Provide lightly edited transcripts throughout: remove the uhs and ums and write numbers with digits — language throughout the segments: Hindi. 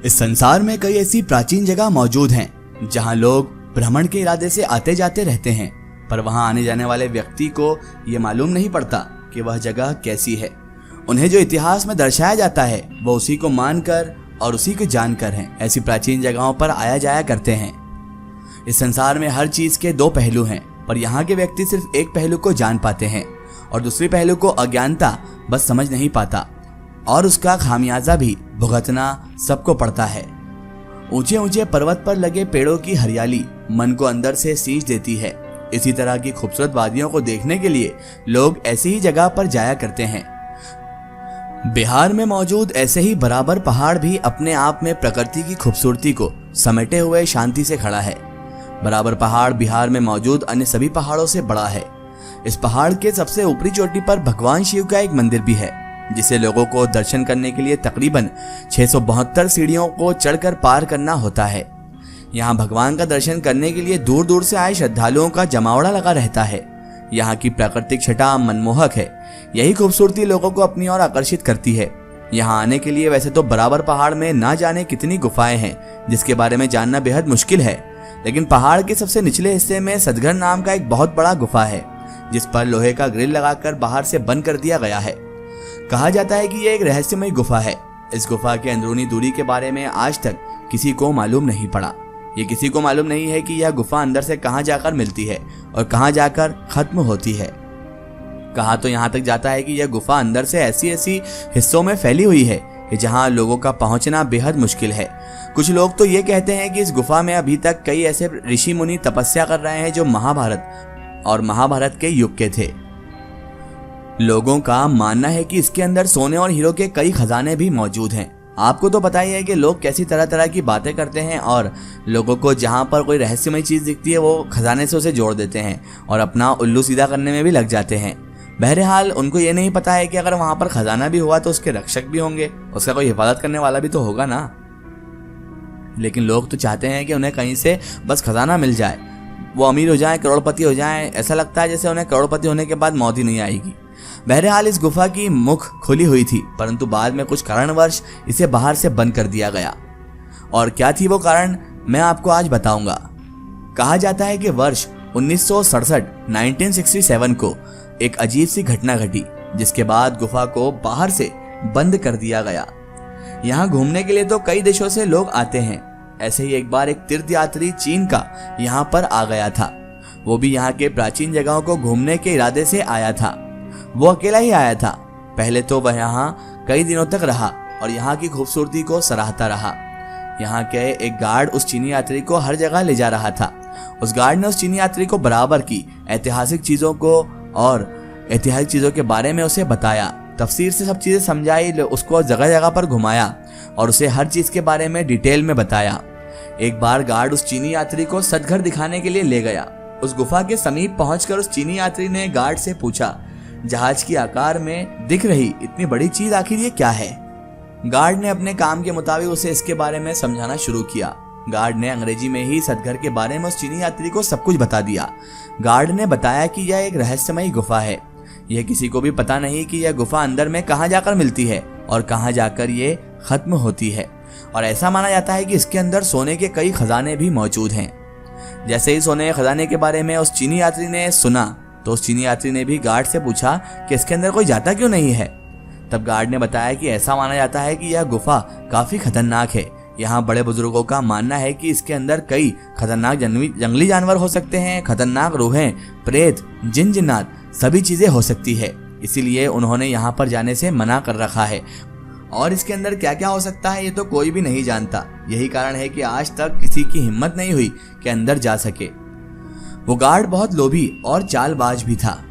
इस संसार में कई ऐसी प्राचीन जगह मौजूद हैं जहां लोग भ्रमण के इरादे से आते जाते रहते हैं, पर वहां आने जाने वाले व्यक्ति को ये मालूम नहीं पड़ता कि वह जगह कैसी है। उन्हें जो इतिहास में दर्शाया जाता है वो उसी को मानकर और उसी को जानकर है। ऐसी प्राचीन जगहों पर आया जाया करते हैं। इस संसार में हर चीज के दो पहलू हैं, पर यहाँ के व्यक्ति सिर्फ एक पहलू को जान पाते हैं और दूसरे पहलू को अज्ञानता बस समझ नहीं पाता, और उसका खामियाजा भी भुगतना सबको पड़ता है। ऊंचे ऊंचे पर्वत पर लगे पेड़ों की हरियाली मन को अंदर से सींच देती है। इसी तरह की खूबसूरत वादियों को देखने के लिए लोग ऐसी ही जगह पर जाया करते हैं। बिहार में मौजूद ऐसे ही बराबर पहाड़ भी अपने आप में प्रकृति की खूबसूरती को समेटे हुए शांति से खड़ा है। बराबर पहाड़ बिहार में मौजूद अन्य सभी पहाड़ों से बड़ा है। इस पहाड़ के सबसे ऊपरी चोटी पर भगवान शिव का एक मंदिर भी है, जिसे लोगों को दर्शन करने के लिए तकरीबन 672 सीढ़ियों को चढ़कर पार करना होता है। यहाँ भगवान का दर्शन करने के लिए दूर दूर से आए श्रद्धालुओं का जमावड़ा लगा रहता है। यहाँ की प्राकृतिक छटा मनमोहक है। यही खूबसूरती लोगों को अपनी ओर आकर्षित करती है। यहाँ आने के लिए वैसे तो बराबर पहाड़ में ना जाने कितनी गुफाएं हैं, जिसके बारे में जानना बेहद मुश्किल है, लेकिन पहाड़ के सबसे निचले हिस्से में सतघर नाम का एक बहुत बड़ा गुफा है, जिस पर लोहे का ग्रिल लगाकर बाहर से बंद कर दिया गया है। कहा जाता है कि यह एक रहस्यमय गुफा है। इस गुफा के अंदरूनी दूरी के बारे में आज तक किसी को मालूम नहीं पड़ा। ये किसी को मालूम नहीं है कि यह गुफा अंदर से कहां जाकर मिलती है और कहां जाकर खत्म होती है। कहा तो यहाँ तक जाता है कि यह गुफा अंदर से ऐसी हिस्सों में फैली हुई है कि जहां लोगों का पहुंचना बेहद मुश्किल है। कुछ लोग तो ये कहते हैं कि इस गुफा में अभी तक कई ऐसे ऋषि मुनि तपस्या कर रहे हैं जो महाभारत के युग के थे। लोगों का मानना है कि इसके अंदर सोने और हीरो के कई खजाने भी मौजूद हैं। आपको तो पता ही है कि लोग कैसी तरह तरह की बातें करते हैं और लोगों को जहां पर कोई रहस्यमय चीज दिखती है वो खजाने से उसे जोड़ देते हैं और अपना उल्लू सीधा करने में भी लग जाते हैं। बहरहाल उनको ये नहीं पता है कि अगर वहां पर खजाना भी हुआ तो उसके रक्षक भी होंगे, उसका कोई हिफाजत करने वाला भी तो होगा ना। लेकिन लोग तो चाहते हैं कि उन्हें कहीं से बस खजाना मिल जाए, वो अमीर हो जाए, करोड़पति हो जाए। ऐसा लगता है जैसे उन्हें करोड़पति होने के बाद मौत ही नहीं आएगी। बहरहाल इस गुफा की मुख खुली हुई थी, परंतु बाद में कुछ कारणवश इसे बाहर से बंद कर दिया गया। और क्या थी वो कारण, मैं आपको आज बताऊंगा। कहा जाता है कि वर्ष 1967 को एक अजीब सी घटना घटी, जिसके बाद गुफा को बाहर से बंद कर दिया गया। यहाँ घूमने के लिए तो कई देशों से लोग आते हैं। ऐसे ही एक बार एक तीर्थयात्री चीन का यहाँ पर आ गया था। वो भी यहाँ के प्राचीन जगहों को घूमने के इरादे से आया था। वो अकेला ही आया था। पहले तो वह यहाँ कई दिनों तक रहा और यहाँ की खूबसूरती को सराहता रहा। यहाँ के एक गार्ड उस चीनी यात्री को हर जगह ले जा रहा था। उस गार्ड ने उस चीनी यात्री को बराबर की ऐतिहासिक चीजों के बारे में उसे बताया, तफसीर से सब चीजें समझाई, उसको जगह जगह पर घुमाया और उसे हर चीज के बारे में डिटेल में बताया। एक बार गार्ड उस चीनी यात्री को सतघर दिखाने के लिए ले गया। उस गुफा के समीप पहुंचकर उस चीनी यात्री ने गार्ड से पूछा, जहाज की आकार में दिख रही इतनी बड़ी चीज आखिर ये क्या है? गार्ड ने अपने काम के मुताबिक उसे इसके बारे में समझाना शुरू किया। गार्ड ने अंग्रेजी में ही सतघर के बारे में उस चीनी यात्री को सब कुछ बता दिया। गार्ड ने बताया कि यह एक रहस्यमयी गुफा है। यह किसी को भी पता नहीं कि यह गुफा अंदर में कहां जाकर मिलती है और कहां जाकर ये खत्म होती है। और ऐसा माना जाता है कि इसके अंदर सोने के कई खजाने भी मौजूद हैं। जैसे ही सोने के खजाने के बारे में उस चीनी यात्री ने सुना तो उस चीनी यात्री ने भी गार्ड से पूछा कि इसके अंदर कोई जाता क्यों नहीं है। तब गार्ड ने बताया कि ऐसा माना जाता है कि यह गुफा काफी खतरनाक है। यहाँ बड़े बुजुर्गों का मानना है कि इसके अंदर कई खतरनाक जंगली जानवर हो सकते हैं, खतरनाक रूहें, प्रेत, जिन जिन्नात सभी चीजें हो सकती है। इसीलिए उन्होंने यहाँ पर जाने से मना कर रखा है। और इसके अंदर क्या क्या हो सकता है ये तो कोई भी नहीं जानता। यही कारण है कि आज तक किसी की हिम्मत नहीं हुई कि अंदर जा सके। वो गार्ड बहुत लोभी और चालबाज भी था।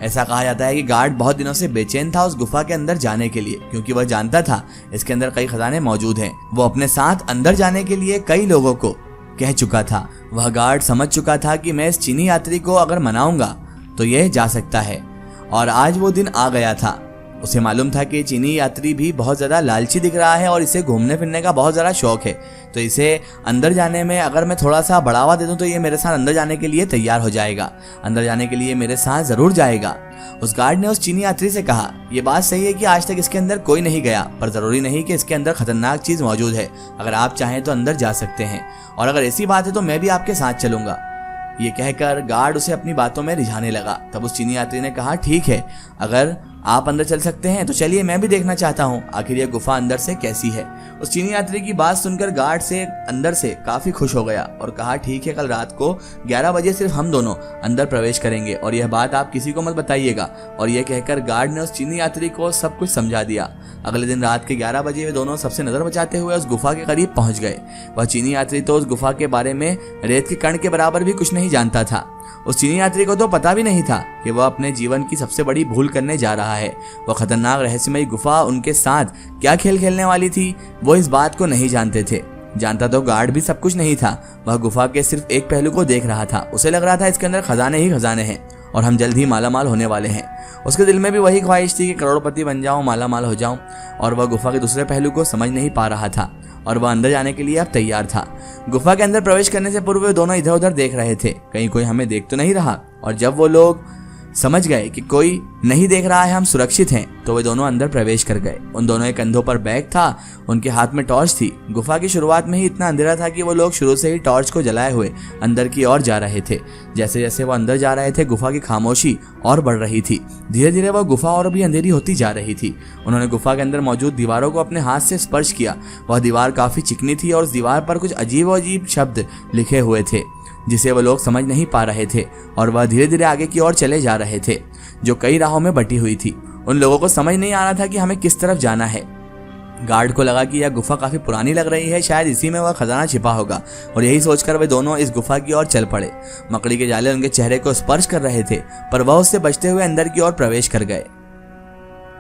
ऐसा कहा जाता है कि गार्ड बहुत दिनों से बेचैन था उस गुफा के अंदर जाने के लिए, क्योंकि वह जानता था इसके अंदर कई खजाने मौजूद हैं। वो अपने साथ अंदर जाने के लिए कई लोगों को कह चुका था। वह गार्ड समझ चुका था कि मैं इस चीनी यात्री को अगर मनाऊंगा तो यह जा सकता है। और आज वो दिन आ गया था। उसे मालूम था कि चीनी यात्री भी बहुत ज़्यादा लालची दिख रहा है और इसे घूमने फिरने का बहुत ज़्यादा शौक है, तो इसे अंदर जाने में अगर मैं थोड़ा सा बढ़ावा दे दूं तो ये मेरे साथ अंदर जाने के लिए तैयार हो जाएगा, अंदर जाने के लिए मेरे साथ ज़रूर जाएगा। उस गार्ड ने उस चीनी यात्री से कहा, ये बात सही है कि आज तक इसके अंदर कोई नहीं गया, पर ज़रूरी नहीं कि इसके अंदर खतरनाक चीज़ मौजूद है। अगर आप चाहें तो अंदर जा सकते हैं, और अगर ऐसी बात है तो मैं भी आपके साथ चलूंगा। ये कहकर गार्ड उसे अपनी बातों में रिझाने लगा। तब उस चीनी यात्री ने कहा, ठीक है, अगर आप अंदर चल सकते हैं तो चलिए, मैं भी देखना चाहता हूँ आखिर यह गुफा अंदर से कैसी है। उस चीनी यात्री की बात सुनकर गार्ड से अंदर से काफी खुश हो गया और कहा, ठीक है, कल रात को 11 बजे सिर्फ हम दोनों अंदर प्रवेश करेंगे और यह बात आप किसी को मत बताइएगा। और यह कहकर गार्ड ने उस चीनी यात्री को सब कुछ समझा दिया। अगले दिन रात के 11 बजे वे दोनों सबसे नजर बचाते हुए उस गुफा के करीब पहुंच गए। वह चीनी यात्री तो उस गुफा के बारे में रेत के कण के बराबर भी कुछ नहीं जानता था। उस चीनी यात्री को तो पता भी नहीं था कि वह अपने जीवन की सबसे बड़ी भूल करने जा रहा है। वह खतरनाक रहस्यमयी गुफा उनके साथ क्या खेल खेलने वाली थी, वो इस बात को नहीं जानते थे। जानता तो गार्ड भी सब कुछ नहीं था। वह गुफा के सिर्फ एक पहलू को देख रहा था। उसे लग रहा था इसके अंदर खजाने ही खजाने हैं और हम जल्द ही मालामाल होने वाले हैं। उसके दिल में भी वही ख्वाहिश थी कि करोड़पति बन जाऊं, मालामाल हो जाऊं, और वह गुफा के दूसरे पहलू को समझ नहीं पा रहा था और वह अंदर जाने के लिए अब तैयार था। गुफा के अंदर प्रवेश करने से पूर्व वे दोनों इधर उधर देख रहे थे, कहीं कोई हमें देख तो नहीं रहा। और जब वो लोग समझ गए कि कोई नहीं देख रहा है, हम सुरक्षित हैं, तो वे दोनों अंदर प्रवेश कर गए। उन दोनों के कंधों पर बैग था, उनके हाथ में टॉर्च थी। गुफा की शुरुआत में ही इतना अंधेरा था कि वो लोग शुरू से ही टॉर्च को जलाए हुए अंदर की ओर जा रहे थे। जैसे जैसे वो अंदर जा रहे थे, गुफा की खामोशी और बढ़ रही थी। धीरे धीरे वह गुफा और भी अंधेरी होती जा रही थी। उन्होंने गुफा के अंदर मौजूद दीवारों को अपने हाथ से स्पर्श किया। वह दीवार काफी चिकनी थी और उस दीवार पर कुछ अजीब अजीब शब्द लिखे हुए थे जिसे वो लोग समझ नहीं पा रहे थे, और वह धीरे धीरे आगे की ओर चले जा रहे थे जो कई राहों में बटी हुई थी। उन लोगों को समझ नहीं आ रहा था कि हमें किस तरफ जाना है। गार्ड को लगा कि यह गुफा काफी पुरानी लग रही है, शायद इसी में वह खजाना छिपा होगा, और यही सोचकर वे दोनों इस गुफा की ओर चल पड़े। मकड़ी के जाले उनके चेहरे को स्पर्श कर रहे थे, पर वह उससे बचते हुए अंदर की ओर प्रवेश कर गए।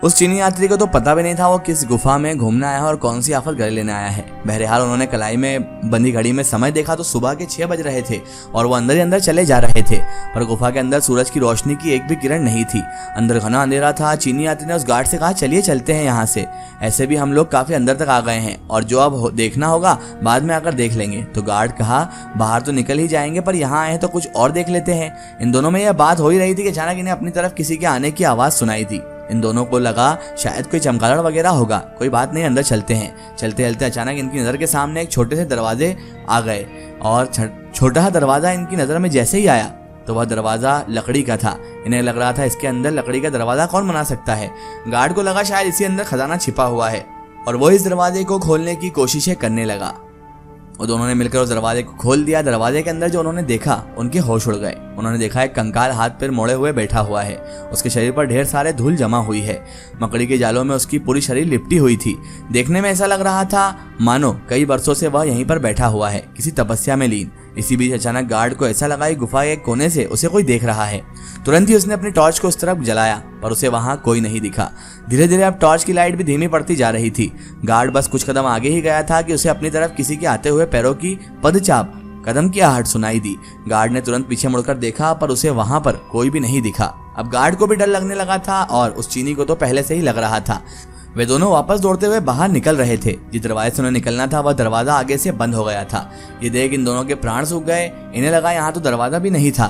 उस चीनी यात्री को तो पता भी नहीं था वो किस गुफा में घूमने आया है और कौन सी आफत गले लेने आया है। बहरहाल उन्होंने कलाई में बंदी घड़ी में समय देखा तो सुबह के 6 बज रहे थे और वो अंदर ही अंदर चले जा रहे थे, पर गुफा के अंदर सूरज की रोशनी की एक भी किरण नहीं थी। अंदर घना अंधेरा था। चीनी यात्री ने उस गार्ड से कहा, चलिए चलते हैं यहाँ से, ऐसे भी हम लोग काफी अंदर तक आ गए हैं और जो अब देखना होगा बाद में आकर देख लेंगे। तो गार्ड कहा, बाहर तो निकल ही जाएंगे, पर यहाँ आए तो कुछ और देख लेते हैं। इन दोनों में यह बात हो ही रही थी कि अचानक इन्हें अपनी तरफ किसी के आने की आवाज सुनाई दी। इन दोनों को लगा शायद कोई चमगादड़ वगैरह होगा, कोई बात नहीं, अंदर चलते हैं। चलते चलते अचानक इनकी नज़र के सामने एक छोटे से दरवाजे आ गए और छोटा सा दरवाज़ा इनकी नज़र में जैसे ही आया तो वह दरवाज़ा लकड़ी का था। इन्हें लग रहा था इसके अंदर लकड़ी का दरवाज़ा कौन बना सकता है। गार्ड को लगा शायद इसी अंदर खजाना छिपा हुआ है और वो इस दरवाजे को खोलने की कोशिशें करने लगा। वो दोनों ने मिलकर उस दरवाजे को खोल दिया। दरवाजे के अंदर जो उन्होंने देखा उनके होश उड़ गए। उन्होंने देखा एक कंकाल हाथ पैर मोड़े हुए बैठा हुआ है। उसके शरीर पर ढेर सारे धूल जमा हुई है। मकड़ी के जालों में उसकी पूरी शरीर लिपटी हुई थी। देखने में ऐसा लग रहा था मानो कई वर्षों से वह यहीं पर बैठा हुआ है, किसी तपस्या में लीन। इसी बीच अचानक गार्ड को ऐसा लगा कि गुफा के एक कोने से उसे कोई देख रहा है। तुरंत ही उसने अपनी टॉर्च को उस तरफ जलाया, पर उसे वहां कोई नहीं दिखा। धीरे धीरे अब टॉर्च की लाइट भी धीमी पड़ती जा रही थी। गार्ड बस कुछ कदम आगे ही गया था कि उसे अपनी तरफ किसी के आते हुए पैरों की पदचाप, कदम की आहट सुनाई दी। गार्ड ने तुरंत पीछे मुड़कर देखा, पर उसे वहां पर कोई भी नहीं दिखा। अब गार्ड को भी डर लगने लगा था और उस चीनी को तो पहले से ही लग रहा था। वे दोनों वापस दौड़ते हुए बाहर निकल रहे थे। जिस दरवाजे से उन्हें निकलना था वह दरवाजा आगे से बंद हो गया था। ये देख इन दोनों के प्राण सूख गए। इन्हें लगा यहाँ तो दरवाजा भी नहीं था,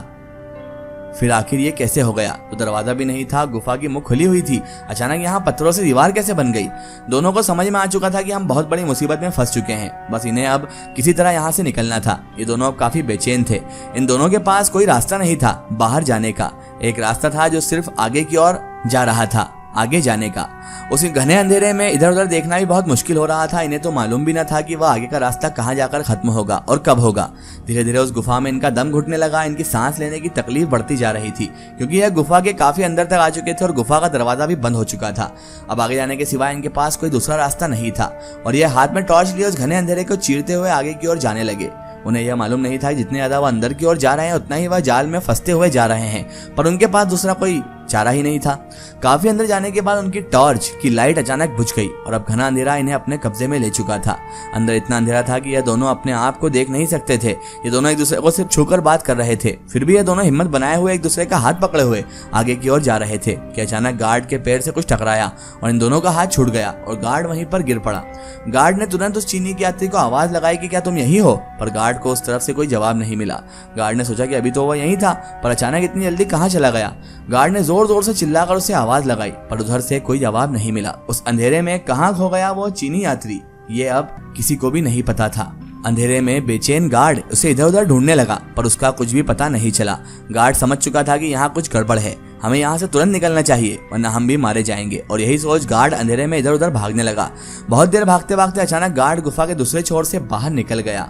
फिर आखिर ये कैसे हो गया। तो दरवाजा भी नहीं था, गुफा की मुख खुली हुई थी। अचानक यहाँ पत्थरों से दीवार कैसे बन गई। दोनों को समझ में आ चुका था कि हम बहुत बड़ी मुसीबत में फंस चुके हैं। बस इन्हें अब किसी तरह यहाँ से निकलना था। ये दोनों अब काफी बेचैन थे। इन दोनों के पास कोई रास्ता नहीं था बाहर जाने का। एक रास्ता था जो सिर्फ आगे की ओर जा रहा था, आगे जाने का। उस घने अंधेरे में इधर उधर देखना भी बहुत मुश्किल हो रहा था। इन्हें तो मालूम भी न था कि वह आगे का रास्ता कहाँ जाकर खत्म होगा और कब होगा। धीरे धीरे उस गुफा में इनका दम घुटने लगा। इनकी सांस लेने की तकलीफ बढ़ती जा रही थी, क्योंकि यह गुफा के काफी अंदर तक आ चुके थे और गुफा का दरवाजा भी बंद हो चुका था। अब आगे जाने के सिवाय इनके पास कोई दूसरा रास्ता नहीं था और यह हाथ में टॉर्च लिए उस घने अंधेरे को चीरते हुए आगे की ओर जाने लगे। उन्हें यह मालूम नहीं था जितने ज्यादा वह अंदर की ओर जा रहे हैं उतना ही वह जाल में फंसते हुए जा रहे हैं, पर उनके पास दूसरा कोई चारा ही नहीं था। काफी अंदर जाने के बाद उनकी टॉर्च की लाइट अचानक बुझ गई और अब घना अंधेरा इन्हें अपने कब्जे में ले चुका था। अंदर इतना अंधेरा था कि यह दोनों अपने आप को देख नहीं सकते थे। ये दोनों एक दूसरे को सिर्फ छूकर बात कर रहे थे। फिर भी ये दोनों हिम्मत बनाए हुए एक दूसरे का हाथ पकड़े हुए आगे की ओर जा रहे थे कि अचानक गार्ड के पैर से कुछ टकराया और इन दोनों का हाथ छूट गया और गार्ड वहीं पर गिर पड़ा। गार्ड ने तुरंत उस चीनी के यात्री को आवाज लगाई कि क्या तुम यही हो, पर गार्ड को उस तरफ से कोई जवाब नहीं मिला। गार्ड ने सोचा कि अभी तो वह यहीं था, पर अचानक इतनी जल्दी कहाँ चला गया। गार्ड ने जोर जोर से चिल्लाकर उसे आवाज लगाई, पर उधर से कोई जवाब नहीं मिला। उस अंधेरे में कहाँ खो गया वो चीनी यात्री, ये अब किसी को भी नहीं पता था। अंधेरे में बेचैन गार्ड उसे इधर उधर ढूंढने लगा, पर उसका कुछ भी पता नहीं चला। गार्ड समझ चुका था कि यहाँ कुछ गड़बड़ है, हमें यहाँ से तुरंत निकलना चाहिए वरना हम भी मारे जाएंगे। और यही सोच गार्ड अंधेरे में इधर उधर भागने लगा। बहुत देर भागते भागते अचानक गार्ड गुफा के दूसरे छोर से बाहर निकल गया।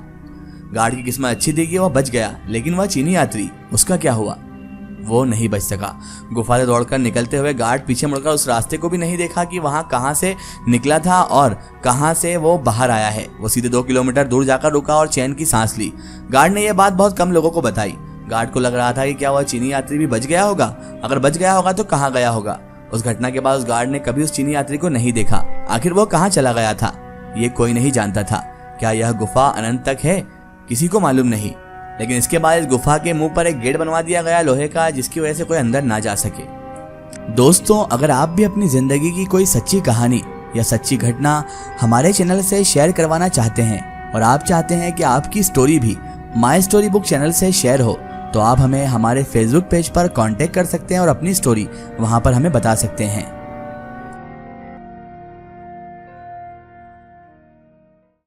गार्ड की किस्मत अच्छी थी कि वह बच गया, लेकिन वह चीनी यात्री, उसका क्या हुआ? वो नहीं बच सका। गुफा से दौड़कर निकलते हुए गार्ड पीछे मुड़कर उस रास्ते को भी नहीं देखा कि वहां कहां से निकला था और कहां से वो बाहर आया है। वो सीधे 2 किलोमीटर दूर जाकर रुका और चैन की सांस ली। गार्ड ने यह बात बहुत कम लोगों को बताई। गार्ड को लग रहा था कि क्या वह चीनी यात्री भी बच गया होगा। अगर बच गया होगा तो कहाँ गया होगा। उस घटना के बाद उस गार्ड ने कभी उस चीनी यात्री को नहीं देखा। आखिर वो कहाँ चला गया था, ये कोई नहीं जानता था। क्या यह गुफा अनंत तक है, किसी को मालूम नहीं। लेकिन इसके बाद इस गुफा के मुंह पर एक गेट बनवा दिया गया लोहे का, जिसकी वजह से कोई अंदर ना जा सके। दोस्तों, अगर आप भी अपनी जिंदगी की कोई सच्ची कहानी या सच्ची घटना हमारे चैनल से शेयर करवाना चाहते हैं और आप चाहते हैं कि आपकी स्टोरी भी माई स्टोरी बुक चैनल से शेयर हो, तो आप हमें हमारे फेसबुक पेज पर कांटेक्ट कर सकते हैं और अपनी स्टोरी वहां पर हमें बता सकते हैं।